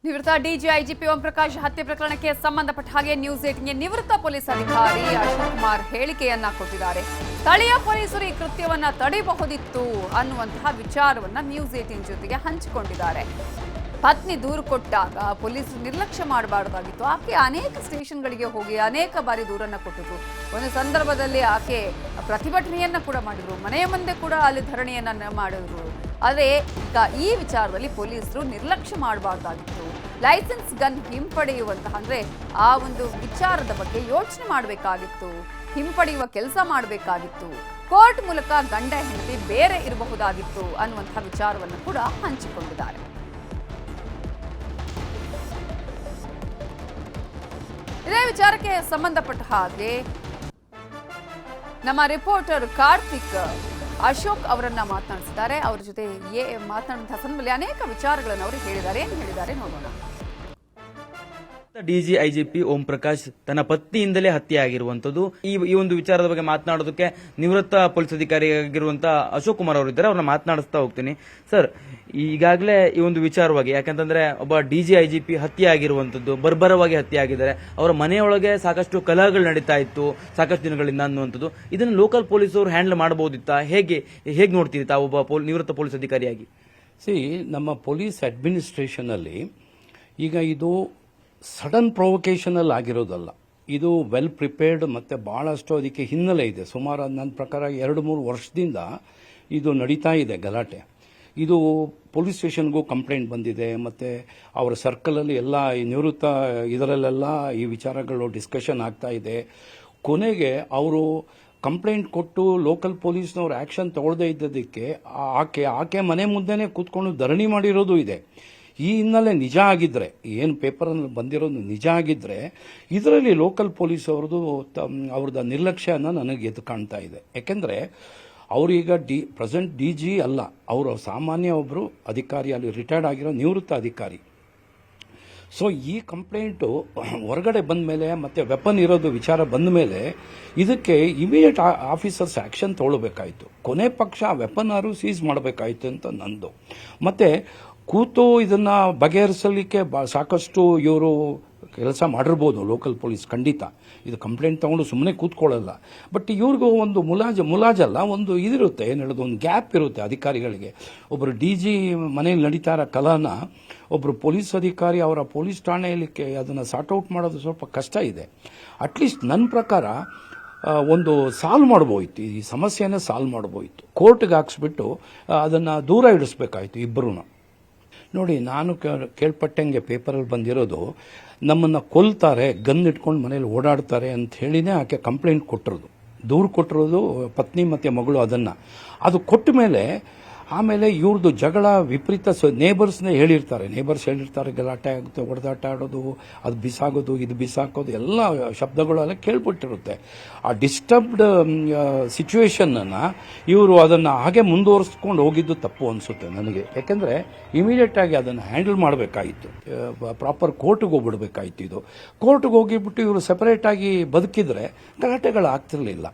ನಿವೃತ್ತ ಡಿಜಿಐಜಿಪಿ ಓಂ ಪ್ರಕಾಶ್ ಹತ್ಯೆ ಪ್ರಕರಣಕ್ಕೆ ಸಂಬಂಧಪಟ್ಟ ಹಾಗೆ ನ್ಯೂಸ್ 18ಗೆ ನಿವೃತ್ತ ಪೊಲೀಸ್ ಅಧಿಕಾರಿ ಅಶೋಕ್ ಕುಮಾರ್ ಹೇಳಿಕೆಯನ್ನ ಕೊಟ್ಟಿದ್ದಾರೆ. ಸ್ಥಳೀಯ ಪೊಲೀಸರು ಈ ಕೃತ್ಯವನ್ನ ತಡೆಯಬಹುದಿತ್ತು ಅನ್ನುವಂತಹ ವಿಚಾರವನ್ನ ನ್ಯೂಸ್ 18 ಜೊತೆಗೆ ಹಂಚಿಕೊಂಡಿದ್ದಾರೆ. ಪತ್ನಿ ದೂರು ಕೊಟ್ಟಾಗ ಪೊಲೀಸರು ನಿರ್ಲಕ್ಷ್ಯ ಮಾಡಬಾರದಾಗಿತ್ತು. ಆಕೆ ಅನೇಕ ಸ್ಟೇಷನ್ಗಳಿಗೆ ಹೋಗಿ ಅನೇಕ ಬಾರಿ ದೂರನ್ನ ಕೊಟ್ಟಿದ್ರು. ಒಂದು ಸಂದರ್ಭದಲ್ಲಿ ಆಕೆ ಪ್ರತಿಭಟನೆಯನ್ನ ಕೂಡ ಮಾಡಿದ್ರು, ಮನೆಯ ಮುಂದೆ ಕೂಡ ಅಲ್ಲಿ ಧರಣಿಯನ್ನ ಮಾಡಿದ್ರು. ಆದರೆ ಈಗ ಈ ವಿಚಾರದಲ್ಲಿ ಪೊಲೀಸರು ನಿರ್ಲಕ್ಷ್ಯ ಮಾಡಬಾರ್ದಾಗಿತ್ತು. ಲೈಸೆನ್ಸ್ ಗನ್ ಹಿಂಪಡೆಯುವಂತಹ ಅಂದ್ರೆ ಆ ಒಂದು ವಿಚಾರದ ಬಗ್ಗೆ ಯೋಚನೆ ಮಾಡಬೇಕಾಗಿತ್ತು, ಹಿಂಪಡೆಯುವ ಕೆಲಸ ಮಾಡಬೇಕಾಗಿತ್ತು, ಕೋರ್ಟ್ ಮೂಲಕ ಗಂಡ ಹೆಂಡತಿ ಬೇರೆ ಇರಬಹುದಾಗಿತ್ತು ಅನ್ನುವಂತಹ ವಿಚಾರವನ್ನು ಕೂಡ ಹಂಚಿಕೊಂಡಿದ್ದಾರೆ. ಇದೇ ವಿಚಾರಕ್ಕೆ ಸಂಬಂಧಪಟ್ಟ ಹಾಗೆ ನಮ್ಮ ರಿಪೋರ್ಟರ್ ಕಾರ್ತಿಕ್ ಅಶೋಕ್ ಅವರನ್ನ ಮಾತನಾಡಿಸಿದ್ದಾರೆ. ಅವರ ಜೊತೆ ಮಾತನಾಡುವಂತಹ ಸಂದರ್ಭದಲ್ಲಿ ಅನೇಕ ವಿಚಾರಗಳನ್ನು ಅವರು ಹೇಳಿದ್ದಾರೆ. ಏನು ಹೇಳಿದ್ದಾರೆ ನೋಡೋಣ. ಡಿಜಿಐಜಿಪಿ ಓಂ ಪ್ರಕಾಶ್ ತನ್ನ ಪತ್ನಿಯಿಂದಲೇ ಹತ್ಯೆ ಆಗಿರುವಂತದ್ದು. ಈ ಒಂದು ವಿಚಾರದ ಬಗ್ಗೆ ಮಾತನಾಡೋದಕ್ಕೆ ನಿವೃತ್ತ ಪೊಲೀಸ್ ಅಧಿಕಾರಿ ಆಗಿರುವಂತಹ ಅಶೋಕ್ ಕುಮಾರ್ ಅವರು ಇದ್ದಾರೆ. ಅವ್ರನ್ನ ಮಾತನಾಡಿಸ್ತಾ ಹೋಗ್ತೀನಿ. ಸರ್, ಈಗಾಗಲೇ ಈ ಒಂದು ವಿಚಾರವಾಗಿ, ಯಾಕಂತಂದ್ರೆ ಒಬ್ಬ ಡಿಜಿಐಜಿಪಿ ಹತ್ಯೆ ಆಗಿರುವಂತದ್ದು, ಬರ್ಬರವಾಗಿ ಹತ್ಯೆ ಆಗಿದ್ದಾರೆ. ಅವರ ಮನೆಯೊಳಗೆ ಸಾಕಷ್ಟು ಕಲಹಗಳು ನಡೀತಾ ಇತ್ತು ಸಾಕಷ್ಟು ದಿನಗಳಿಂದ ಅನ್ನುವಂಥದ್ದು. ಇದನ್ನು ಲೋಕಲ್ ಪೊಲೀಸ್ ಅವರು ಹ್ಯಾಂಡಲ್ ಮಾಡಬಹುದಿತ್ತಾ? ಹೇಗೆ ನೋಡ್ತೀರಿ ತಾವು ಒಬ್ಬ ನಿವೃತ್ತ ಪೊಲೀಸ್ ಅಧಿಕಾರಿಯಾಗಿ? ನಮ್ಮ ಪೊಲೀಸ್ ಅಡ್ಮಿನಿಸ್ಟ್ರೇಷನ್ ಅಲ್ಲಿ ಈಗ ಇದು ಸಡನ್ ಪ್ರೊವೊಕೇಶನ್ ಅಲ್ಲಿ ಆಗಿರೋದಲ್ಲ. ಇದು ವೆಲ್ ಪ್ರಿಪೇರ್ಡ್ ಮತ್ತೆ ಬಹಳಷ್ಟು ಅದಕ್ಕೆ ಹಿನ್ನೆಲೆ ಇದೆ. ಸುಮಾರು ನನ್ನ ಪ್ರಕಾರ 2-3 ವರ್ಷದಿಂದ ಇದು ನಡೀತಾ ಇದೆ ಗಲಾಟೆ. ಇದು ಪೊಲೀಸ್ ಸ್ಟೇಷನ್ಗೂ ಕಂಪ್ಲೇಂಟ್ ಬಂದಿದೆ, ಮತ್ತೆ ಅವರ ಸರ್ಕಲ್ ಅಲ್ಲಿ ಎಲ್ಲ ಈ ನಿವೃತ್ತ ಇದರಲ್ಲೆಲ್ಲ ಈ ವಿಚಾರಗಳು ಡಿಸ್ಕಷನ್ ಆಗ್ತಾ ಇದೆ. ಕೊನೆಗೆ ಅವರು ಕಂಪ್ಲೇಂಟ್ ಕೊಟ್ಟು ಲೋಕಲ್ ಪೊಲೀಸ್ನವ್ರು ಆಕ್ಷನ್ ತಗೊಳ್ಳದೇ ಇದ್ದದಕ್ಕೆ ಆಕೆ ಮನೆ ಮುಂದೆನೆ ಕೂತ್ಕೊಂಡು ಧರಣಿ ಮಾಡಿರೋದು ಇದೆ. ಈ ಹಿನ್ನೆಲೆ ನಿಜ ಆಗಿದ್ರೆ, ಏನು ಪೇಪರಲ್ಲಿ ಬಂದಿರೋದು ನಿಜ ಆಗಿದ್ರೆ, ಇದರಲ್ಲಿ ಲೋಕಲ್ ಪೊಲೀಸ್ ಅವ್ರದ್ದು ನಿರ್ಲಕ್ಷ್ಯನ ನನಗೆ ಎದ್ದು ಕಾಣ್ತಾ ಇದೆ. ಯಾಕೆಂದ್ರೆ ಅವರೀಗ ಪ್ರೆಸೆಂಟ್ ಡಿಜಿ ಅಲ್ಲ, ಅವರು ಸಾಮಾನ್ಯ ಒಬ್ಬರು ಅಧಿಕಾರಿ, ಅಲ್ಲಿ ರಿಟೈರ್ಡ್ ಆಗಿರೋ ನಿವೃತ್ತ ಅಧಿಕಾರಿ. ಸೊ ಈ ಕಂಪ್ಲೇಂಟು ಹೊರಗಡೆ ಬಂದ ಮೇಲೆ ಮತ್ತೆ ವೆಪನ್ ಇರೋದು ವಿಚಾರ ಬಂದ ಮೇಲೆ ಇದಕ್ಕೆ ಇಮಿಡಿಯೇಟ್ ಆಫೀಸರ್ಸ್ ಆಕ್ಷನ್ ತಗೊಳ್ಬೇಕಾಯ್ತು. ಕೊನೆ ಪಕ್ಷ ಆ ವೆಪನ್ ಆರು ಸೀಸ್ ಮಾಡಬೇಕಾಯ್ತು ಅಂತ ನಂದು. ಮತ್ತೆ ಕೂತು ಇದನ್ನ ಬಗೆಹರಿಸಲಿಕ್ಕೆ ಸಾಕಷ್ಟು ಇವರು ಕೆಲಸ ಮಾಡಿರ್ಬೋದು ಲೋಕಲ್ ಪೊಲೀಸ್, ಖಂಡಿತ. ಇದು ಕಂಪ್ಲೇಂಟ್ ತಗೊಂಡು ಸುಮ್ಮನೆ ಕೂತ್ಕೊಳ್ಳಲ್ಲ. ಬಟ್ ಇವ್ರಿಗೂ ಒಂದು ಮುಲಾಜಲ್ಲ, ಒಂದು ಇದಿರುತ್ತೆ, ಏನು ಹೇಳೋದು, ಒಂದು ಗ್ಯಾಪ್ ಇರುತ್ತೆ ಅಧಿಕಾರಿಗಳಿಗೆ. ಒಬ್ಬರು ಡಿಜಿ ಮನೆಯಲ್ಲಿ ನಡೀತಾ ಇರೋ ಕಲಹನ ಒಬ್ಬರು ಪೊಲೀಸ್ ಅಧಿಕಾರಿ ಅವರ ಪೊಲೀಸ್ ಠಾಣೆಯಲ್ಲಿ ಅದನ್ನು ಸಾರ್ಟ್ ಔಟ್ ಮಾಡೋದು ಸ್ವಲ್ಪ ಕಷ್ಟ ಇದೆ. ಅಟ್ಲೀಸ್ಟ್ ನನ್ನ ಪ್ರಕಾರ ಒಂದು ಸಾಲ್ವ್ ಮಾಡಬಹುದಿತ್ತು, ಈ ಸಮಸ್ಯೆನ ಸಾಲ್ವ್ ಮಾಡಬಹುದಿತ್ತು. ಕೋರ್ಟ್ಗೆ ಹಾಕ್ಸ್ಬಿಟ್ಟು ಅದನ್ನು ದೂರ ಇಡಿಸ್ಬೇಕಾಯ್ತು ಇಬ್ಬರೂ. ನೋಡಿ, ನಾನು ಕೇಳ್ಪಟ್ಟಂಗೆ ಪೇಪರಲ್ಲಿ ಬಂದಿರೋದು, ನಮ್ಮನ್ನು ಕೊಲ್ತಾರೆ, ಗನ್ ಇಟ್ಕೊಂಡು ಮನೇಲಿ ಓಡಾಡ್ತಾರೆ ಅಂತ ಹೇಳಿನೇ ಆಕೆ ಕಂಪ್ಲೇಂಟ್ ಕೊಟ್ಟಿರೋದು, ದೂರು ಕೊಟ್ಟಿರೋದು ಪತ್ನಿ ಮತ್ತೆ ಮಗಳು. ಅದು ಕೊಟ್ಟ ಮೇಲೆ ಆಮೇಲೆ ಇವ್ರದ್ದು ಜಗಳ ವಿಪರೀತ. ನೇಬರ್ಸ್ ಹೇಳಿರ್ತಾರೆ ಗಲಾಟೆ ಆಗುತ್ತೆ, ಹೊಡೆದಾಟ ಆಡೋದು, ಅದು ಬಿಸಾಗೋದು, ಇದು ಬಿಸಾಕೋದು, ಎಲ್ಲ ಶಬ್ದಗಳೆಲ್ಲ ಕೇಳ್ಬಿಟ್ಟಿರುತ್ತೆ. ಆ ಡಿಸ್ಟರ್ಬ್ಡ್ ಸಿಚುವೇಶನ್ ಅನ್ನ ಇವರು ಅದನ್ನ ಹಾಗೆ ಮುಂದುವರಿಸ್ಕೊಂಡು ಹೋಗಿದ್ದು ತಪ್ಪು ಅನ್ಸುತ್ತೆ ನನಗೆ. ಯಾಕೆಂದ್ರೆ ಇಮಿಡಿಯೇಟ್ ಆಗಿ ಅದನ್ನು ಹ್ಯಾಂಡಲ್ ಮಾಡಬೇಕಾಗಿತ್ತು, ಪ್ರಾಪರ್ ಕೋರ್ಟ್ಗೆ ಹೋಗ್ಬಿಡ್ಬೇಕಾಯ್ತು. ಇದು ಕೋರ್ಟ್ಗೆ ಹೋಗಿಬಿಟ್ಟು ಇವರು ಸೆಪರೇಟ್ ಆಗಿ ಬದುಕಿದ್ರೆ ಗಲಾಟೆಗಳು ಆಗ್ತಿರ್ಲಿಲ್ಲ.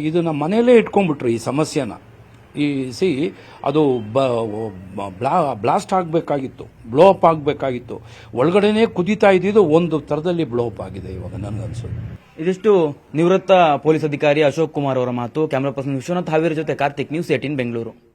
ಇದನ್ನ ಮನೆಯಲ್ಲೇ ಇಟ್ಕೊಂಡ್ಬಿಟ್ರು ಈ ಸಮಸ್ಯೆನ. ಅದು ಬ್ಲಾಸ್ಟ್ ಆಗಬೇಕಾಗಿತ್ತು, ಬ್ಲೋ ಅಪ್ ಆಗಬೇಕಾಗಿತ್ತು. ಒಳಗಡೆನೆ ಕುದೀತಾ ಇದ್ದಿದ್ದು ಒಂದು ತರದಲ್ಲಿ ಬ್ಲೋ ಅಪ್ ಆಗಿದೆ ಇವಾಗ ನನಗನ್ಸುತ್ತೆ. ಇದಿಷ್ಟು ನಿವೃತ್ತ ಪೊಲೀಸ್ ಅಧಿಕಾರಿ ಅಶೋಕ್ ಕುಮಾರ್ ಅವರ ಮಾತು. ಕ್ಯಾಮರಾ ಪರ್ಸನ್ ವಿಶ್ವನಾಥ್ ಹಾವೇರಿ ಜೊತೆ ಕಾರ್ತಿಕ್, ನ್ಯೂಸ್ 18 ಬೆಂಗಳೂರು.